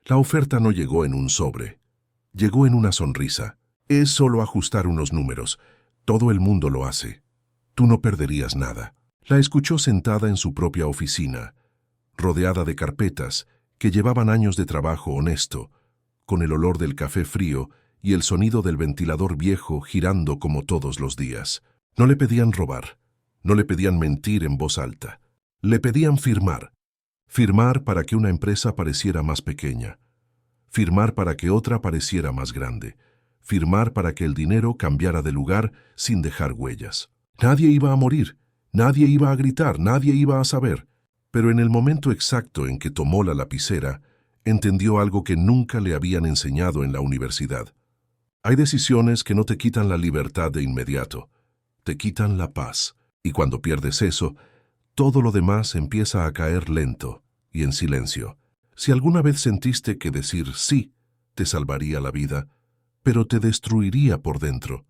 La oferta no llegó en un sobre, llegó en una sonrisa. Es solo ajustar unos números. Todo el mundo lo hace. Tú no perderías nada. La escuchó sentada en su propia oficina, rodeada de carpetas que llevaban años de trabajo honesto, con el olor del café frío y el sonido del ventilador viejo girando como todos los días. No le pedían robar, no le pedían mentir en voz alta. Le pedían firmar. Firmar para que una empresa pareciera más pequeña. Firmar para que otra pareciera más grande. Firmar para que el dinero cambiara de lugar sin dejar huellas. Nadie iba a morir, nadie iba a gritar, nadie iba a saber. Pero en el momento exacto en que tomó la lapicera, entendió algo que nunca le habían enseñado en la universidad. Hay decisiones que no te quitan la libertad de inmediato, te quitan la paz. Y cuando pierdes eso, todo lo demás empieza a caer lento y en silencio. Si alguna vez sentiste que decir sí te salvaría la vida, pero te destruiría por dentro,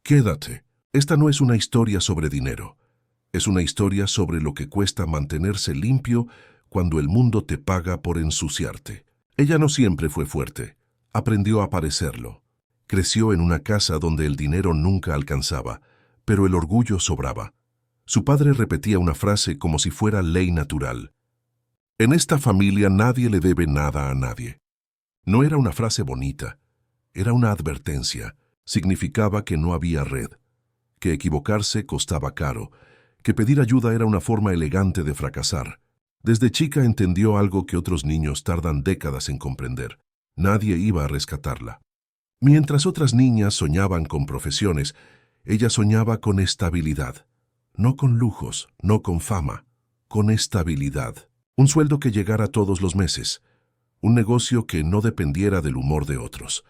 quédate. Esta no es una historia sobre dinero. Es una historia sobre lo que cuesta mantenerse limpio cuando el mundo te paga por ensuciarte. Ella no siempre fue fuerte. Aprendió a parecerlo. Creció en una casa donde el dinero nunca alcanzaba, pero el orgullo sobraba. Su padre repetía una frase como si fuera ley natural. En esta familia nadie le debe nada a nadie. No era una frase bonita, era una advertencia. Significaba que no había red, que equivocarse costaba caro, que pedir ayuda era una forma elegante de fracasar. Desde chica entendió algo que otros niños tardan décadas en comprender. Nadie iba a rescatarla. Mientras otras niñas soñaban con profesiones, ella soñaba con estabilidad. No con lujos, no con fama, con estabilidad. Un sueldo que llegara todos los meses. Un negocio que no dependiera del humor de otros.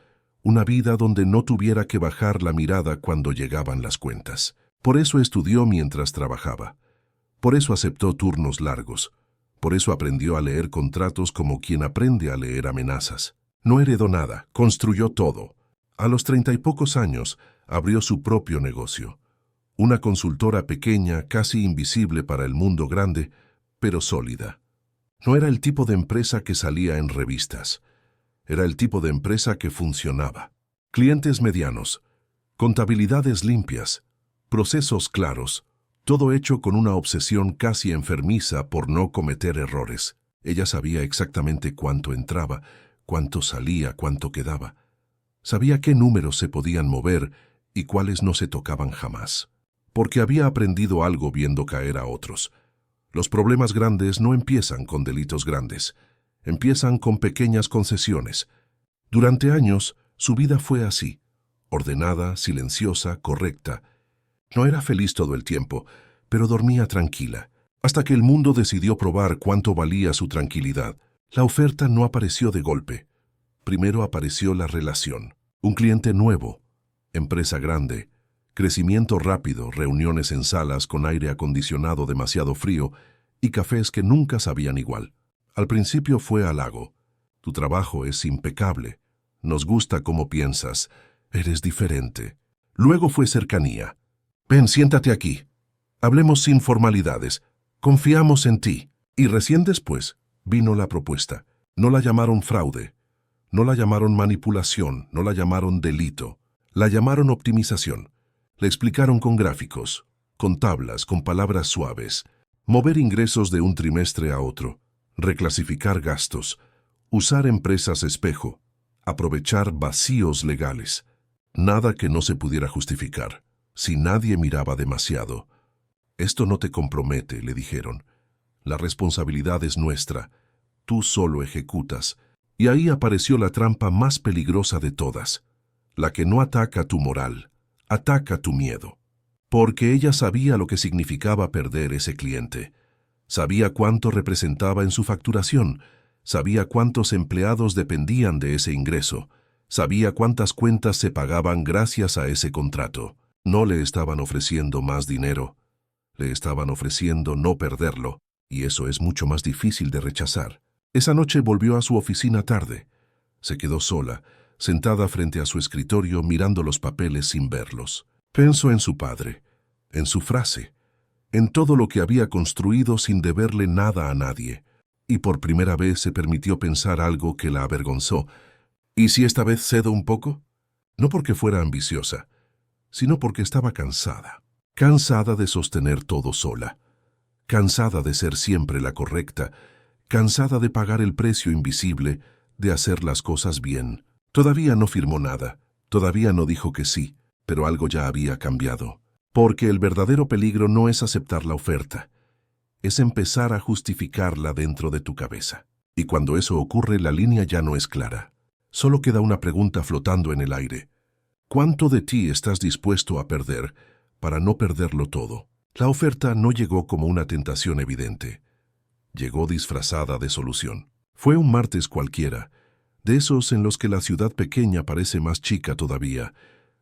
Una vida donde no tuviera que bajar la mirada cuando llegaban las cuentas. Por eso estudió mientras trabajaba. Por eso aceptó turnos largos. Por eso aprendió a leer contratos como quien aprende a leer amenazas. No heredó nada, construyó todo. A los 30 y pocos años, abrió su propio negocio. Una consultora pequeña, casi invisible para el mundo grande, pero sólida. No era el tipo de empresa que salía en revistas. Era el tipo de empresa que funcionaba. Clientes medianos, contabilidades limpias, procesos claros, todo hecho con una obsesión casi enfermiza por no cometer errores. Ella sabía exactamente cuánto entraba, cuánto salía, cuánto quedaba. Sabía qué números se podían mover y cuáles no se tocaban jamás. Porque había aprendido algo viendo caer a otros. Los problemas grandes no empiezan con delitos grandes. Empiezan con pequeñas concesiones. Durante años, su vida fue así. Ordenada, silenciosa, correcta. No era feliz todo el tiempo, pero dormía tranquila. Hasta que el mundo decidió probar cuánto valía su tranquilidad. La oferta no apareció de golpe. Primero apareció la relación. Un cliente nuevo, empresa grande, crecimiento rápido, reuniones en salas con aire acondicionado demasiado frío y cafés que nunca sabían igual. Al principio fue halago. Tu trabajo es impecable. Nos gusta cómo piensas. Eres diferente. Luego fue cercanía. Ven, siéntate aquí. Hablemos sin formalidades. Confiamos en ti. Y recién después vino la propuesta. No la llamaron fraude. No la llamaron manipulación, no la llamaron delito, la llamaron optimización. Le explicaron con gráficos, con tablas, con palabras suaves, mover ingresos de un trimestre a otro, reclasificar gastos, usar empresas espejo, aprovechar vacíos legales, nada que no se pudiera justificar, si nadie miraba demasiado. Esto no te compromete, le dijeron. La responsabilidad es nuestra, tú solo ejecutas. Y ahí apareció la trampa más peligrosa de todas, la que no ataca tu moral, ataca tu miedo. Porque ella sabía lo que significaba perder ese cliente. Sabía cuánto representaba en su facturación, sabía cuántos empleados dependían de ese ingreso, sabía cuántas cuentas se pagaban gracias a ese contrato. No le estaban ofreciendo más dinero, le estaban ofreciendo no perderlo, y eso es mucho más difícil de rechazar. Esa noche volvió a su oficina tarde. Se quedó sola, sentada frente a su escritorio mirando los papeles sin verlos. Pensó en su padre, en su frase, en todo lo que había construido sin deberle nada a nadie. y por primera vez se permitió pensar algo que la avergonzó. ¿Y si esta vez cedo un poco? No porque fuera ambiciosa, sino porque estaba cansada. Cansada de sostener todo sola. Cansada de ser siempre la correcta. Cansada de pagar el precio invisible de hacer las cosas bien. Todavía no firmó nada. Todavía no dijo que sí, pero algo ya había cambiado. Porque el verdadero peligro no es aceptar la oferta. Es empezar a justificarla dentro de tu cabeza. Y cuando eso ocurre, la línea ya no es clara. Solo queda una pregunta flotando en el aire. ¿Cuánto de ti estás dispuesto a perder para no perderlo todo? La oferta no llegó como una tentación evidente. Llegó disfrazada de solución. Fue un martes cualquiera, de esos en los que la ciudad pequeña parece más chica todavía.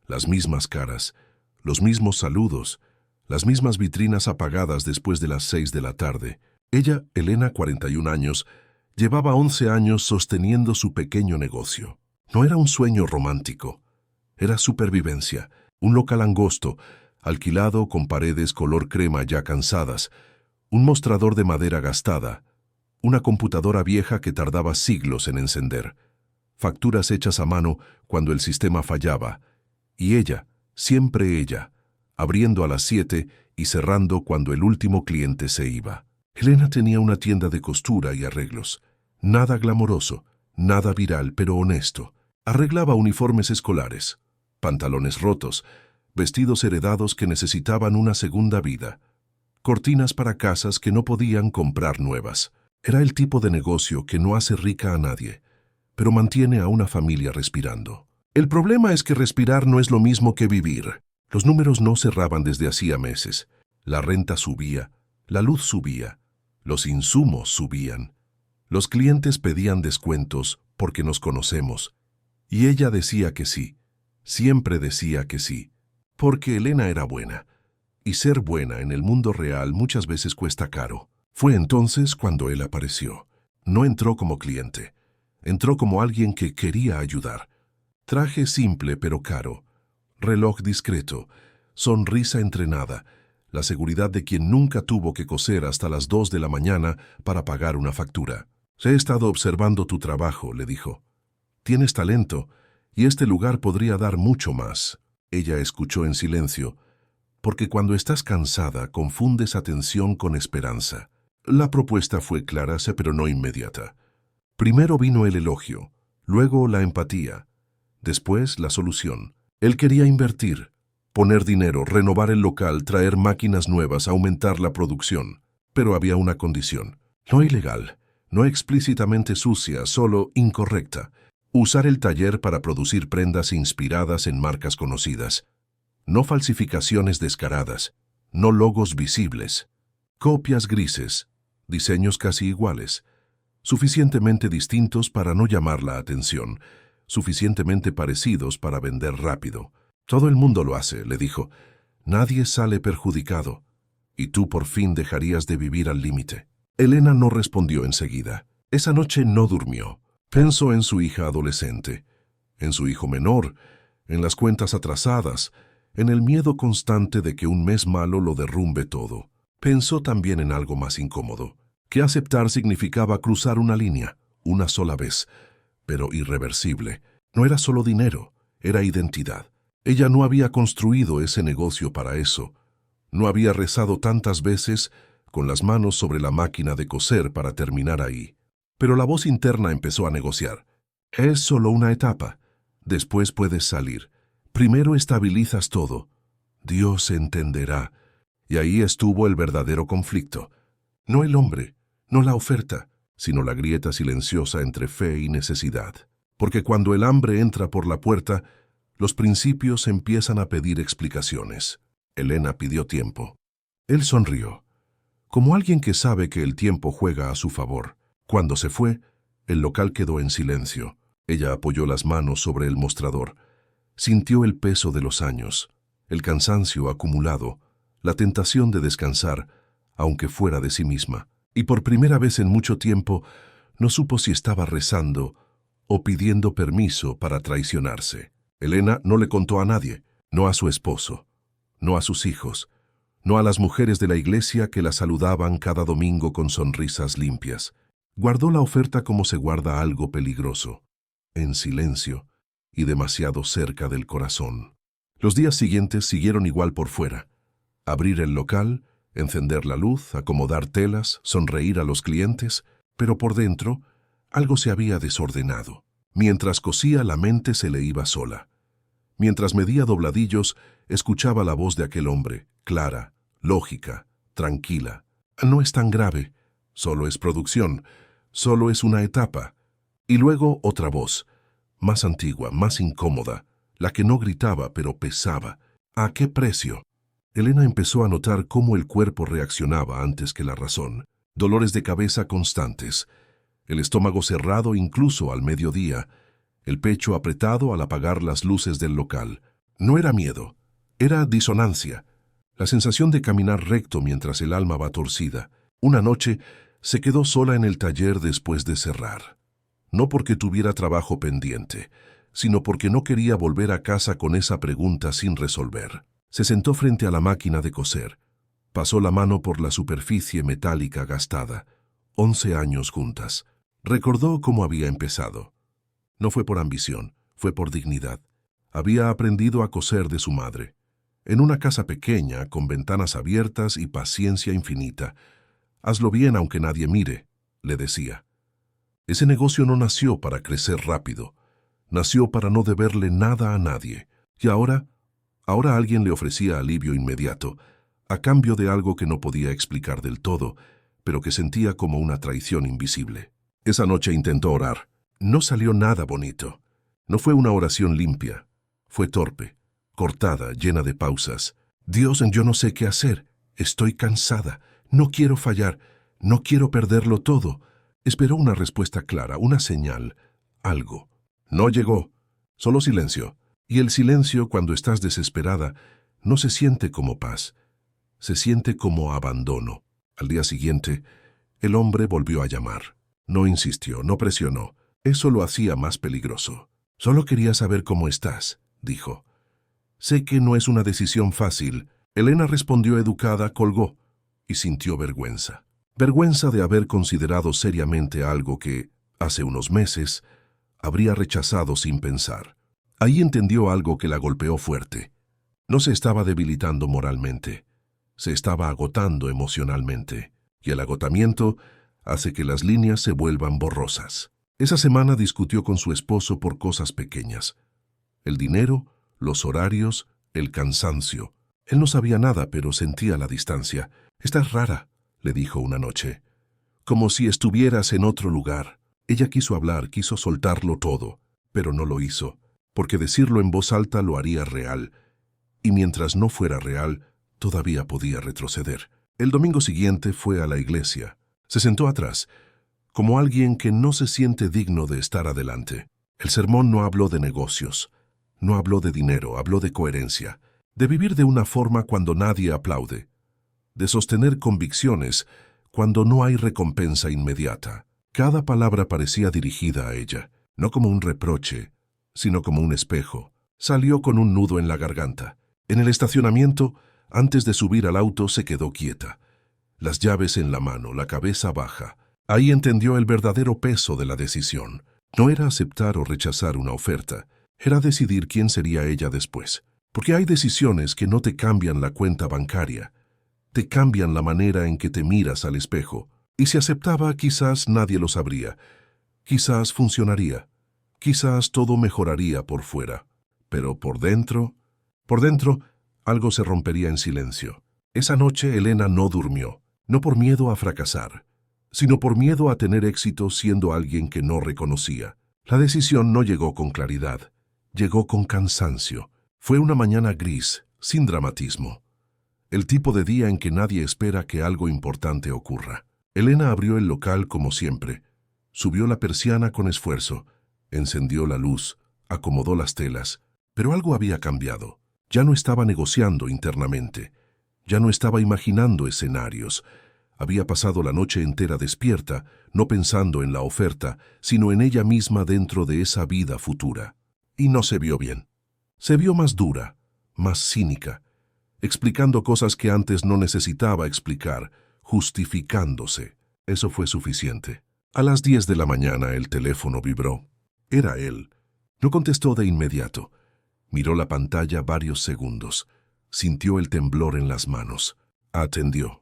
Las mismas caras, los mismos saludos, las mismas vitrinas apagadas después de las 6 de la tarde. Ella, Elena, 41 años, llevaba 11 años sosteniendo su pequeño negocio. No era un sueño romántico. Era supervivencia, un local angosto, alquilado con paredes color crema ya cansadas, un mostrador de madera gastada, una computadora vieja que tardaba siglos en encender, facturas hechas a mano cuando el sistema fallaba, y ella, siempre ella, abriendo a las 7 y cerrando cuando el último cliente se iba. Elena tenía una tienda de costura y arreglos. Nada glamoroso, nada viral, pero honesto. Arreglaba uniformes escolares, pantalones rotos, vestidos heredados que necesitaban una segunda vida, cortinas para casas que no podían comprar nuevas. Era el tipo de negocio que no hace rica a nadie, pero mantiene a una familia respirando. El problema es que respirar no es lo mismo que vivir. Los números no cerraban desde hacía meses. La renta subía, la luz subía, los insumos subían. Los clientes pedían descuentos porque nos conocemos. Y ella decía que sí, siempre decía que sí, porque Elena era buena. Y ser buena en el mundo real muchas veces cuesta caro. Fue entonces cuando él apareció. No entró como cliente. Entró como alguien que quería ayudar. Traje simple pero caro. Reloj discreto, sonrisa entrenada, la seguridad de quien nunca tuvo que coser hasta las 2 de la mañana para pagar una factura. He estado observando tu trabajo, le dijo. Tienes talento, y este lugar podría dar mucho más. Ella escuchó en silencio, porque cuando estás cansada confundes atención con esperanza. La propuesta fue clara, pero no inmediata. Primero vino el elogio, luego la empatía, después la solución. Él quería invertir, poner dinero, renovar el local, traer máquinas nuevas, aumentar la producción. Pero había una condición. No ilegal, no explícitamente sucia, solo incorrecta. Usar el taller para producir prendas inspiradas en marcas conocidas. No falsificaciones descaradas, no logos visibles. Copias grises, diseños casi iguales. Suficientemente distintos para no llamar la atención. Suficientemente parecidos para vender rápido. Todo el mundo lo hace, le dijo. Nadie sale perjudicado. Y tú por fin dejarías de vivir al límite. Elena no respondió enseguida. Esa noche no durmió. Pensó en su hija adolescente, en su hijo menor, en las cuentas atrasadas, en el miedo constante de que un mes malo lo derrumbe todo. Pensó también en algo más incómodo, que aceptar significaba cruzar una línea, una sola vez, pero irreversible. No era solo dinero, era identidad. Ella no había construido ese negocio para eso. No había rezado tantas veces con las manos sobre la máquina de coser para terminar ahí. Pero la voz interna empezó a negociar. Es solo una etapa. Después puedes salir. Primero estabilizas todo. Dios entenderá. Y ahí estuvo el verdadero conflicto. No el hombre, no la oferta, sino la grieta silenciosa entre fe y necesidad. Porque cuando el hambre entra por la puerta, los principios empiezan a pedir explicaciones. Elena pidió tiempo. Él sonrió, como alguien que sabe que el tiempo juega a su favor. Cuando se fue, el local quedó en silencio. Ella apoyó las manos sobre el mostrador. Sintió el peso de los años, el cansancio acumulado, la tentación de descansar, aunque fuera de sí misma. Y por primera vez en mucho tiempo, no supo si estaba rezando o pidiendo permiso para traicionarse. Elena no le contó a nadie, no a su esposo, no a sus hijos, no a las mujeres de la iglesia que la saludaban cada domingo con sonrisas limpias. Guardó la oferta como se guarda algo peligroso, en silencio y demasiado cerca del corazón. Los días siguientes siguieron igual por fuera. Abrir el local, encender la luz, acomodar telas, sonreír a los clientes, pero por dentro algo se había desordenado. Mientras cosía, la mente se le iba sola. Mientras medía dobladillos, escuchaba la voz de aquel hombre, clara, lógica, tranquila. No es tan grave, solo es producción, solo es una etapa. Y luego otra voz, más antigua, más incómoda, la que no gritaba pero pesaba. ¿A qué precio? Elena empezó a notar cómo el cuerpo reaccionaba antes que la razón. Dolores de cabeza constantes, el estómago cerrado incluso al mediodía, el pecho apretado al apagar las luces del local. No era miedo, era disonancia, la sensación de caminar recto mientras el alma va torcida. Una noche se quedó sola en el taller después de cerrar. No porque tuviera trabajo pendiente, sino porque no quería volver a casa con esa pregunta sin resolver. Se sentó frente a la máquina de coser. Pasó la mano por la superficie metálica gastada. 11 años juntas. Recordó cómo había empezado. No fue por ambición, fue por dignidad. Había aprendido a coser de su madre. En una casa pequeña, con ventanas abiertas y paciencia infinita. «Hazlo bien aunque nadie mire», le decía. Ese negocio no nació para crecer rápido. Nació para no deberle nada a nadie. Y ahora alguien le ofrecía alivio inmediato, a cambio de algo que no podía explicar del todo, pero que sentía como una traición invisible. Esa noche intentó orar. No salió nada bonito. No fue una oración limpia. Fue torpe, cortada, llena de pausas. «Dios, yo no sé qué hacer. Estoy cansada. No quiero fallar. No quiero perderlo todo». Esperó una respuesta clara, una señal, algo. No llegó. Solo silencio. Y el silencio, cuando estás desesperada, no se siente como paz. Se siente como abandono. Al día siguiente, el hombre volvió a llamar. No insistió, no presionó. Eso lo hacía más peligroso. «Solo quería saber cómo estás», dijo. «Sé que no es una decisión fácil». Elena respondió educada, colgó y sintió vergüenza. Vergüenza de haber considerado seriamente algo que, hace unos meses, habría rechazado sin pensar. Ahí entendió algo que la golpeó fuerte. No se estaba debilitando moralmente, se estaba agotando emocionalmente, y el agotamiento hace que las líneas se vuelvan borrosas. Esa semana discutió con su esposo por cosas pequeñas. El dinero, los horarios, el cansancio. Él no sabía nada, pero sentía la distancia. «Estás rara», le dijo una noche. «Como si estuvieras en otro lugar». Ella quiso hablar, quiso soltarlo todo, pero no lo hizo, porque decirlo en voz alta lo haría real, y mientras no fuera real, todavía podía retroceder. El domingo siguiente fue a la iglesia. Se sentó atrás, como alguien que no se siente digno de estar adelante. El sermón no habló de negocios, no habló de dinero, habló de coherencia, de vivir de una forma cuando nadie aplaude, de sostener convicciones cuando no hay recompensa inmediata. Cada palabra parecía dirigida a ella, no como un reproche, sino como un espejo. Salió con un nudo en la garganta. En el estacionamiento, antes de subir al auto, se quedó quieta. Las llaves en la mano, la cabeza baja. Ahí entendió el verdadero peso de la decisión. No era aceptar o rechazar una oferta, era decidir quién sería ella después. Porque hay decisiones que no te cambian la cuenta bancaria, te cambian la manera en que te miras al espejo. Y si aceptaba, quizás nadie lo sabría. Quizás funcionaría. Quizás todo mejoraría por fuera. Pero por dentro, algo se rompería en silencio. Esa noche Elena no durmió, no por miedo a fracasar, sino por miedo a tener éxito siendo alguien que no reconocía. La decisión no llegó con claridad, llegó con cansancio. Fue una mañana gris, sin dramatismo. El tipo de día en que nadie espera que algo importante ocurra. Elena abrió el local como siempre. Subió la persiana con esfuerzo, encendió la luz, acomodó las telas. Pero algo había cambiado. Ya no estaba negociando internamente. Ya no estaba imaginando escenarios. Había pasado la noche entera despierta, no pensando en la oferta, sino en ella misma dentro de esa vida futura. Y no se vio bien. Se vio más dura, más cínica, explicando cosas que antes no necesitaba explicar, justificándose. Eso fue suficiente. A las 10 de la mañana el teléfono vibró. Era él. No contestó de inmediato. Miró la pantalla varios segundos. Sintió el temblor en las manos. Atendió.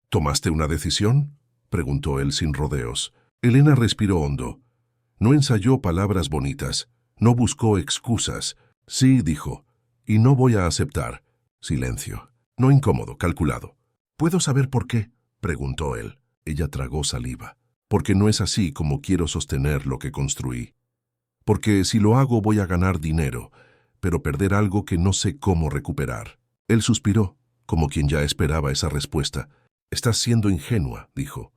¿Tomaste una decisión?, preguntó él sin rodeos. Elena respiró hondo. No ensayó palabras bonitas. No buscó excusas. Sí, dijo. Y no voy a aceptar. Silencio. No incómodo, calculado. ¿Puedo saber por qué?, preguntó él. Ella tragó saliva. Porque no es así como quiero sostener lo que construí. Porque si lo hago voy a ganar dinero, pero perder algo que no sé cómo recuperar. Él suspiró, como quien ya esperaba esa respuesta. Estás siendo ingenua, dijo.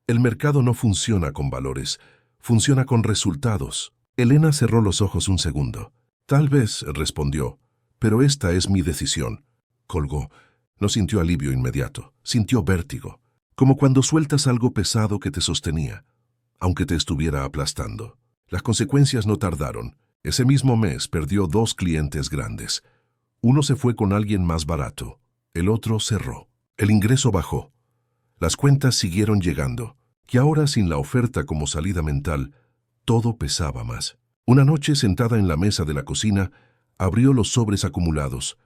El mercado no funciona con valores, funciona con resultados. Elena cerró los ojos un segundo. Tal vez, respondió, pero esta es mi decisión. Colgó. No sintió alivio inmediato, sintió vértigo, como cuando sueltas algo pesado que te sostenía, aunque te estuviera aplastando. Las consecuencias no tardaron. Ese mismo mes perdió 2 clientes grandes. Uno se fue con alguien más barato, el otro cerró. El ingreso bajó. Las cuentas siguieron llegando, y ahora sin la oferta como salida mental, todo pesaba más. Una noche, sentada en la mesa de la cocina, abrió los sobres acumulados.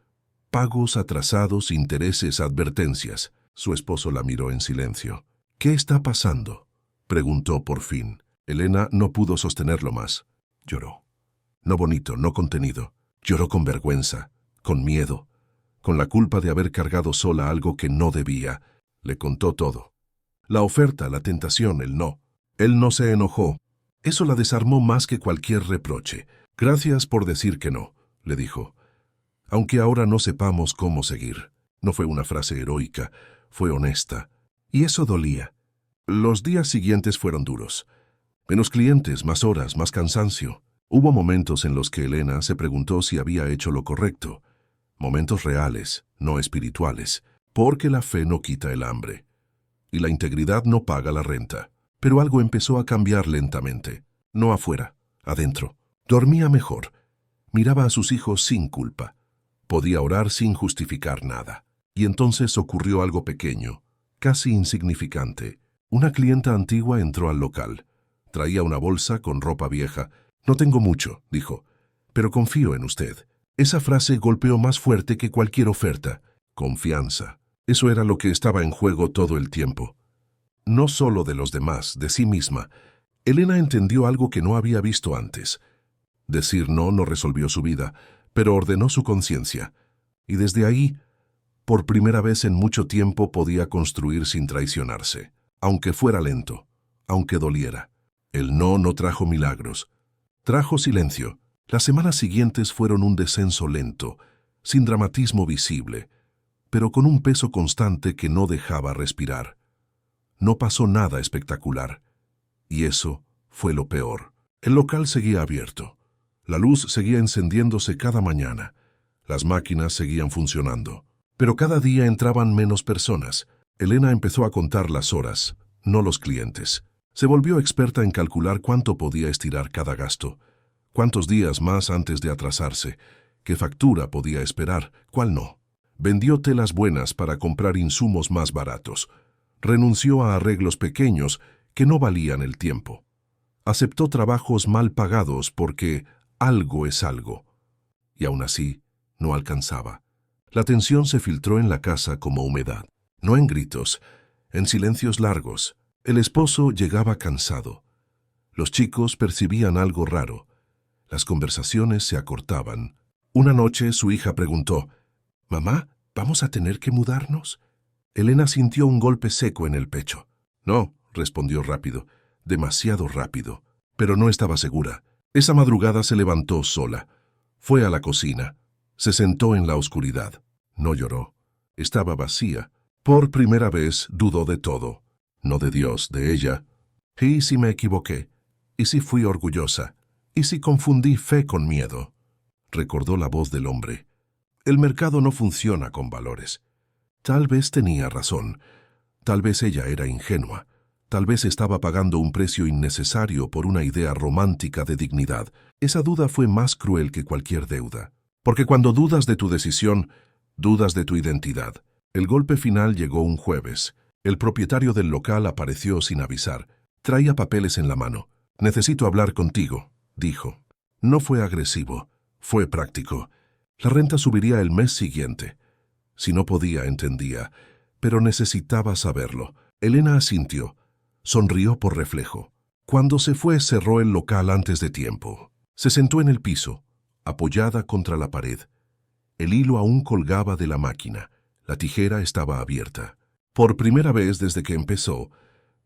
Pagos atrasados, intereses, advertencias. Su esposo la miró en silencio. ¿Qué está pasando?, preguntó por fin. Elena no pudo sostenerlo más. Lloró. No bonito, no contenido. Lloró con vergüenza, con miedo, con la culpa de haber cargado sola algo que no debía. Le contó todo. La oferta, la tentación, el no. Él no se enojó. Eso la desarmó más que cualquier reproche. Gracias por decir que no, le dijo. Aunque ahora no sepamos cómo seguir. No fue una frase heroica, fue honesta. Y eso dolía. Los días siguientes fueron duros. Menos clientes, más horas, más cansancio. Hubo momentos en los que Elena se preguntó si había hecho lo correcto. Momentos reales, no espirituales, porque la fe no quita el hambre. Y la integridad no paga la renta. Pero algo empezó a cambiar lentamente. No afuera, adentro. Dormía mejor. Miraba a sus hijos sin culpa. Podía orar sin justificar nada. Y entonces ocurrió algo pequeño, casi insignificante. Una clienta antigua entró al local. Traía una bolsa con ropa vieja. No tengo mucho, dijo, pero confío en usted. Esa frase golpeó más fuerte que cualquier oferta. Confianza. Eso era lo que estaba en juego todo el tiempo. No solo de los demás, de sí misma. Elena entendió algo que no había visto antes. Decir no resolvió su vida, pero ordenó su conciencia. Y desde ahí, por primera vez en mucho tiempo, podía construir sin traicionarse. Aunque fuera lento, aunque doliera. El no trajo milagros. Trajo silencio. Las semanas siguientes fueron un descenso lento, sin dramatismo visible, pero con un peso constante que no dejaba respirar. No pasó nada espectacular. Y eso fue lo peor. El local seguía abierto. La luz seguía encendiéndose cada mañana. Las máquinas seguían funcionando. Pero cada día entraban menos personas. Elena empezó a contar las horas, no los clientes. Se volvió experta en calcular cuánto podía estirar cada gasto. Cuántos días más antes de atrasarse. Qué factura podía esperar, cuál no. Vendió telas buenas para comprar insumos más baratos. Renunció a arreglos pequeños que no valían el tiempo. Aceptó trabajos mal pagados porque algo es algo. Y aún así, no alcanzaba. La tensión se filtró en la casa como humedad. No en gritos, en silencios largos. El esposo llegaba cansado. Los chicos percibían algo raro. Las conversaciones se acortaban. Una noche su hija preguntó, «Mamá, ¿vamos a tener que mudarnos?» Elena sintió un golpe seco en el pecho. «No», respondió rápido, demasiado rápido, pero no estaba segura. Esa madrugada se levantó sola. Fue a la cocina. Se sentó en la oscuridad. No lloró. Estaba vacía. Por primera vez dudó de todo. No de Dios, de ella. ¿Y si me equivoqué? ¿Y si fui orgullosa? ¿Y si confundí fe con miedo? Recordó la voz del hombre. El mercado no funciona con valores. Tal vez tenía razón. Tal vez ella era ingenua. Tal vez estaba pagando un precio innecesario por una idea romántica de dignidad. Esa duda fue más cruel que cualquier deuda. Porque cuando dudas de tu decisión, dudas de tu identidad. El golpe final llegó un jueves. El propietario del local apareció sin avisar. Traía papeles en la mano. «Necesito hablar contigo», dijo. No fue agresivo, fue práctico. La renta subiría el mes siguiente. Si no podía, entendía, pero necesitaba saberlo. Elena asintió. Sonrió por reflejo. Cuando se fue, cerró el local antes de tiempo. Se sentó en el piso, apoyada contra la pared. El hilo aún colgaba de la máquina. La tijera estaba abierta. Por primera vez desde que empezó,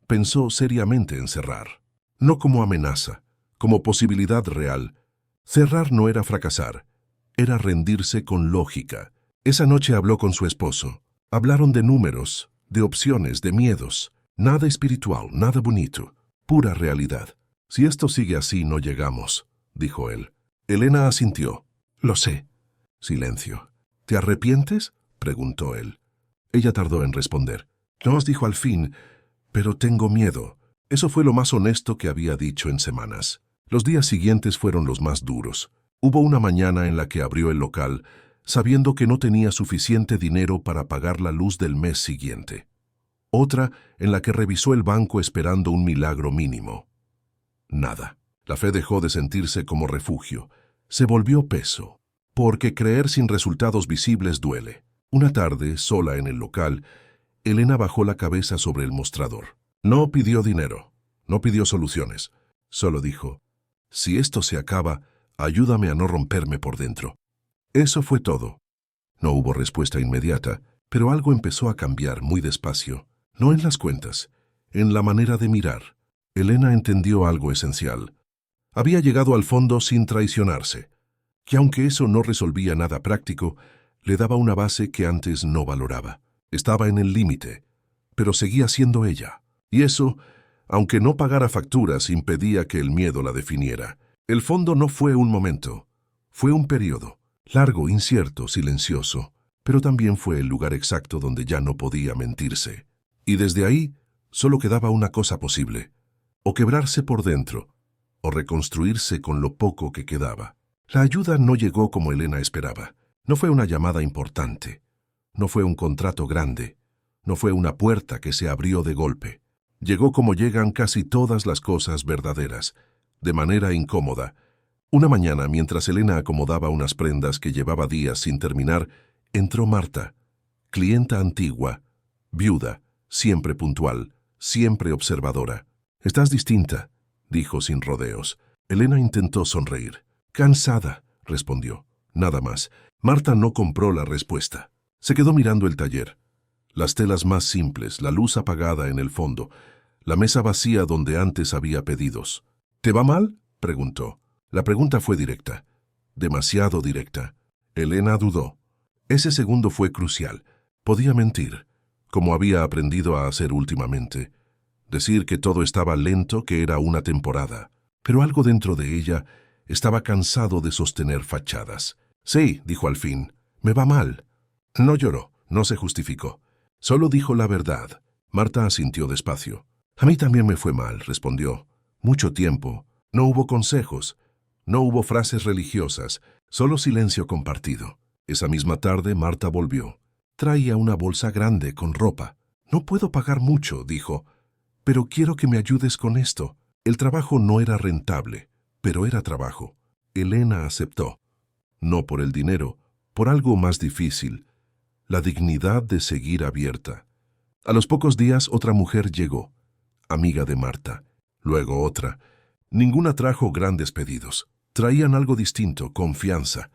pensó seriamente en cerrar. No como amenaza, como posibilidad real. Cerrar no era fracasar, era rendirse con lógica. Esa noche habló con su esposo. Hablaron de números, de opciones, de miedos. Nada espiritual, nada bonito, pura realidad. «Si esto sigue así, no llegamos», dijo él. Elena asintió. «Lo sé». Silencio. «¿Te arrepientes?», preguntó él. Ella tardó en responder. «No», dijo al fin, «pero tengo miedo». Eso fue lo más honesto que había dicho en semanas. Los días siguientes fueron los más duros. Hubo una mañana en la que abrió el local, sabiendo que no tenía suficiente dinero para pagar la luz del mes siguiente. Otra en la que revisó el banco esperando un milagro mínimo. Nada. La fe dejó de sentirse como refugio. Se volvió peso. Porque creer sin resultados visibles duele. Una tarde, sola en el local, Elena bajó la cabeza sobre el mostrador. No pidió dinero, no pidió soluciones. Solo dijo: «Si esto se acaba, ayúdame a no romperme por dentro». Eso fue todo. No hubo respuesta inmediata, pero algo empezó a cambiar muy despacio. No en las cuentas, en la manera de mirar. Elena entendió algo esencial. Había llegado al fondo sin traicionarse, que aunque eso no resolvía nada práctico, le daba una base que antes no valoraba. Estaba en el límite, pero seguía siendo ella. Y eso, aunque no pagara facturas, impedía que el miedo la definiera. El fondo no fue un momento, fue un periodo, largo, incierto, silencioso, pero también fue el lugar exacto donde ya no podía mentirse. Y desde ahí solo quedaba una cosa posible: o quebrarse por dentro, o reconstruirse con lo poco que quedaba. La ayuda no llegó como Elena esperaba. No fue una llamada importante, no fue un contrato grande, no fue una puerta que se abrió de golpe. Llegó como llegan casi todas las cosas verdaderas, de manera incómoda. Una mañana, mientras Elena acomodaba unas prendas que llevaba días sin terminar, entró Marta, clienta antigua, viuda, siempre puntual, siempre observadora. «Estás distinta», dijo sin rodeos. Elena intentó sonreír. «Cansada», respondió. Nada más. Marta no compró la respuesta. Se quedó mirando el taller. Las telas más simples, la luz apagada en el fondo, la mesa vacía donde antes había pedidos. «¿Te va mal?», preguntó. La pregunta fue directa, demasiado directa. Elena dudó. Ese segundo fue crucial. Podía mentir, como había aprendido a hacer últimamente. Decir que todo estaba lento, que era una temporada. Pero algo dentro de ella estaba cansado de sostener fachadas. «Sí», dijo al fin, «me va mal». No lloró, no se justificó. Solo dijo la verdad. Marta asintió despacio. «A mí también me fue mal», respondió. «Mucho tiempo. No hubo consejos. No hubo frases religiosas. Solo silencio compartido». Esa misma tarde Marta volvió. Traía una bolsa grande con ropa. «No puedo pagar mucho», dijo, «pero quiero que me ayudes con esto». El trabajo no era rentable, pero era trabajo. Elena aceptó. No por el dinero, por algo más difícil: la dignidad de seguir abierta. A los pocos días otra mujer llegó, amiga de Marta. Luego otra. Ninguna trajo grandes pedidos. Traían algo distinto, confianza.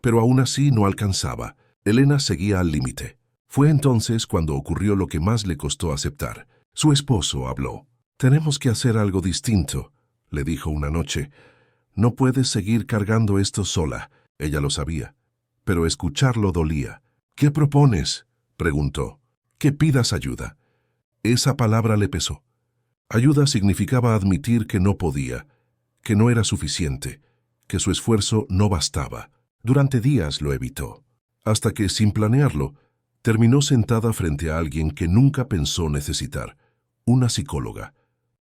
Pero aún así no alcanzaba. Elena seguía al límite. Fue entonces cuando ocurrió lo que más le costó aceptar. Su esposo habló. «Tenemos que hacer algo distinto», le dijo una noche. «No puedes seguir cargando esto sola». Ella lo sabía, pero escucharlo dolía. «¿Qué propones?», preguntó. «Que pidas ayuda». Esa palabra le pesó. Ayuda significaba admitir que no podía, que no era suficiente, que su esfuerzo no bastaba. Durante días lo evitó, hasta que, sin planearlo, terminó sentada frente a alguien que nunca pensó necesitar: una psicóloga.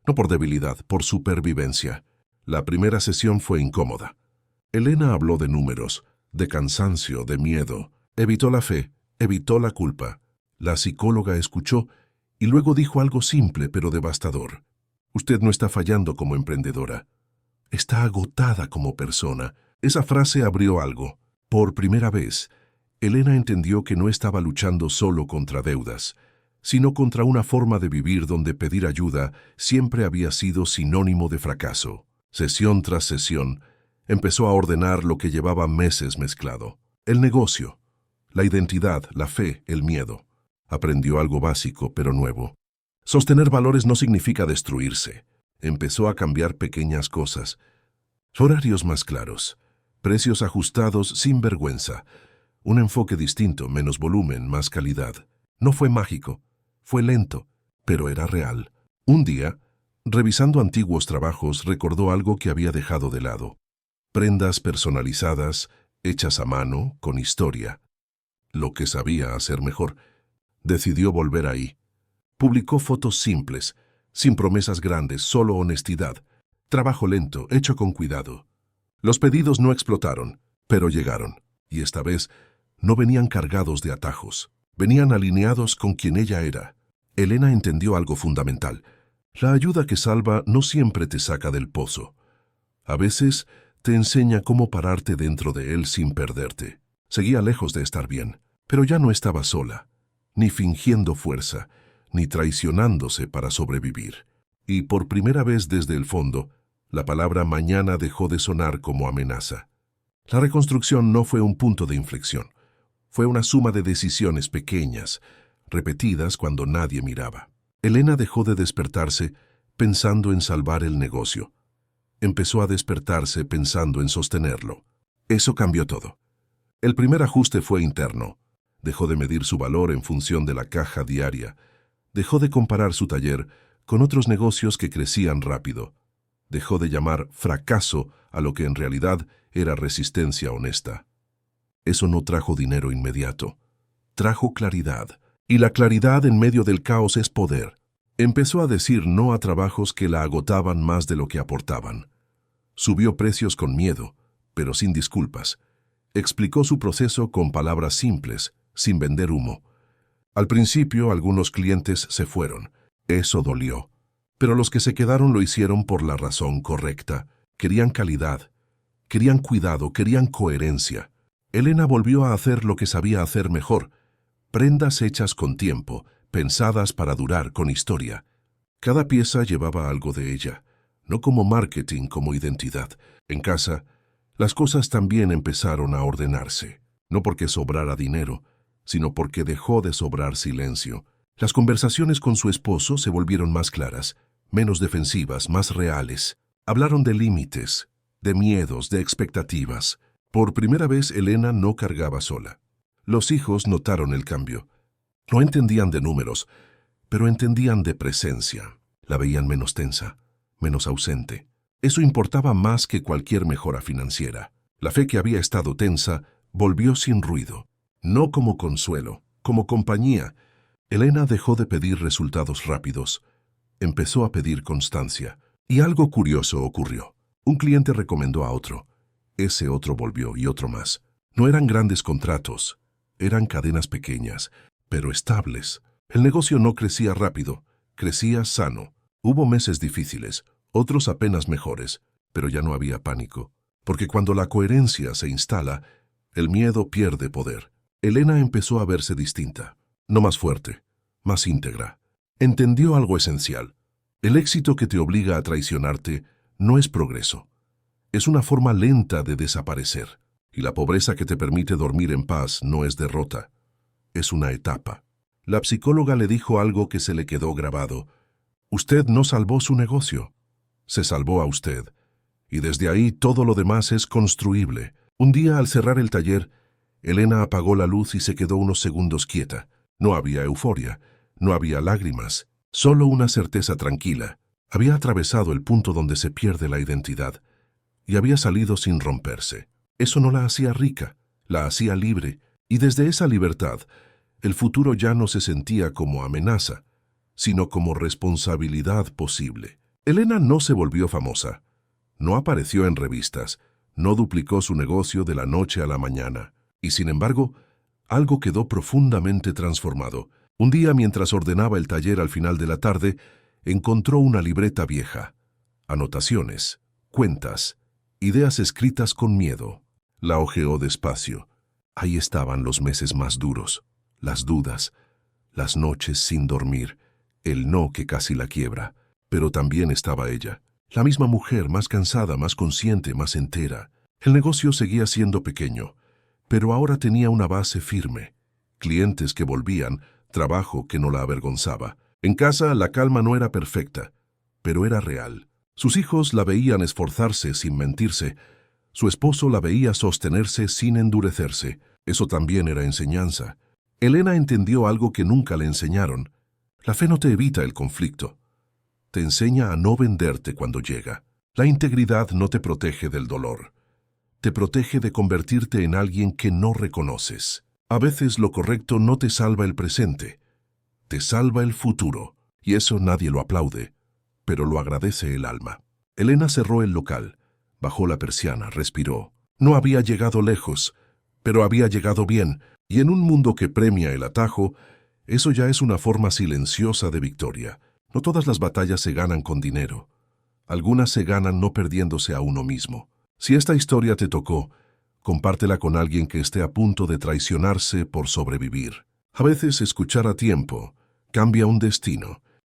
No por debilidad, por supervivencia. La primera sesión fue incómoda. Elena habló de números, de cansancio, de miedo. Evitó la fe, evitó la culpa. La psicóloga escuchó y luego dijo algo simple pero devastador. Usted no está fallando como emprendedora. Está agotada como persona. Esa frase abrió algo. Por primera vez, Elena entendió que no estaba luchando solo contra deudas, sino contra una forma de vivir donde pedir ayuda siempre había sido sinónimo de fracaso. Sesión tras sesión, empezó a ordenar lo que llevaba meses mezclado. El negocio, la identidad, la fe, el miedo. Aprendió algo básico, pero nuevo. Sostener valores no significa destruirse. Empezó a cambiar pequeñas cosas. Horarios más claros, precios ajustados sin vergüenza, un enfoque distinto, menos volumen, más calidad. No fue mágico, fue lento, pero era real. Un día, revisando antiguos trabajos, recordó algo que había dejado de lado. Prendas personalizadas, hechas a mano, con historia. Lo que sabía hacer mejor. Decidió volver ahí. Publicó fotos simples, sin promesas grandes, solo honestidad. Trabajo lento, hecho con cuidado. Los pedidos no explotaron, pero llegaron. Y esta vez no venían cargados de atajos. Venían alineados con quien ella era. Elena entendió algo fundamental. La ayuda que salva no siempre te saca del pozo. A veces te enseña cómo pararte dentro de él sin perderte. Seguía lejos de estar bien, pero ya no estaba sola, ni fingiendo fuerza, ni traicionándose para sobrevivir. Y por primera vez desde el fondo, la palabra mañana dejó de sonar como amenaza. La reconstrucción no fue un punto de inflexión. Fue una suma de decisiones pequeñas, repetidas cuando nadie miraba. Elena dejó de despertarse pensando en salvar el negocio. Empezó a despertarse pensando en sostenerlo. Eso cambió todo. El primer ajuste fue interno. Dejó de medir su valor en función de la caja diaria. Dejó de comparar su taller con otros negocios que crecían rápido. Dejó de llamar fracaso a lo que en realidad era resistencia honesta. Eso no trajo dinero inmediato. Trajo claridad. Y la claridad en medio del caos es poder. Empezó a decir no a trabajos que la agotaban más de lo que aportaban. Subió precios con miedo, pero sin disculpas. Explicó su proceso con palabras simples, sin vender humo. Al principio, algunos clientes se fueron. Eso dolió. Pero los que se quedaron lo hicieron por la razón correcta. Querían calidad, querían cuidado, querían coherencia. Elena volvió a hacer lo que sabía hacer mejor. Prendas hechas con tiempo, pensadas para durar, con historia. Cada pieza llevaba algo de ella, no como marketing, como identidad. En casa, las cosas también empezaron a ordenarse, no porque sobrara dinero, sino porque dejó de sobrar silencio. Las conversaciones con su esposo se volvieron más claras, menos defensivas, más reales. Hablaron de límites, de miedos, de expectativas. Por primera vez Elena no cargaba sola. Los hijos notaron el cambio. No entendían de números, pero entendían de presencia. La veían menos tensa, menos ausente. Eso importaba más que cualquier mejora financiera. La fe que había estado tensa volvió sin ruido. No como consuelo, como compañía. Elena dejó de pedir resultados rápidos. Empezó a pedir constancia. Y algo curioso ocurrió. Un cliente recomendó a otro. Ese otro volvió y otro más. No eran grandes contratos. Eran cadenas pequeñas, pero estables. El negocio no crecía rápido, crecía sano. Hubo meses difíciles, otros apenas mejores, pero ya no había pánico. Porque cuando la coherencia se instala, el miedo pierde poder. Elena empezó a verse distinta, no más fuerte, más íntegra. Entendió algo esencial. El éxito que te obliga a traicionarte no es progreso. Es una forma lenta de desaparecer. Y la pobreza que te permite dormir en paz no es derrota. Es una etapa. La psicóloga le dijo algo que se le quedó grabado. Usted no salvó su negocio. Se salvó a usted. Y desde ahí todo lo demás es construible. Un día, al cerrar el taller, Elena apagó la luz y se quedó unos segundos quieta. No había euforia, no había lágrimas, solo una certeza tranquila. Había atravesado el punto donde se pierde la identidad y había salido sin romperse. Eso no la hacía rica, la hacía libre, y desde esa libertad, el futuro ya no se sentía como amenaza, sino como responsabilidad posible. Elena no se volvió famosa, no apareció en revistas, no duplicó su negocio de la noche a la mañana, y sin embargo, algo quedó profundamente transformado. Un día, mientras ordenaba el taller al final de la tarde, Encontró una libreta vieja, anotaciones, cuentas, ideas escritas con miedo. La hojeó despacio. Ahí estaban los meses más duros, las dudas, las noches sin dormir, el no que casi la quiebra. Pero también estaba ella, la misma mujer, más cansada, más consciente, más entera. El negocio seguía siendo pequeño, pero ahora tenía una base firme. Clientes que volvían, trabajo que no la avergonzaba. En casa la calma no era perfecta, pero era real. Sus hijos la veían esforzarse sin mentirse. Su esposo la veía sostenerse sin endurecerse. Eso también era enseñanza. Elena entendió algo que nunca le enseñaron. La fe no te evita el conflicto. Te enseña a no venderte cuando llega. La integridad no te protege del dolor. Te protege de convertirte en alguien que no reconoces. A veces lo correcto no te salva el presente, te salva el futuro, y eso nadie lo aplaude, pero lo agradece el alma. Elena cerró el local, bajó la persiana, respiró. No había llegado lejos, pero había llegado bien, y en un mundo que premia el atajo, eso ya es una forma silenciosa de victoria. No todas las batallas se ganan con dinero. Algunas se ganan no perdiéndose a uno mismo. Si esta historia te tocó, compártela con alguien que esté a punto de traicionarse por sobrevivir. A veces escuchar a tiempo cambia un destino.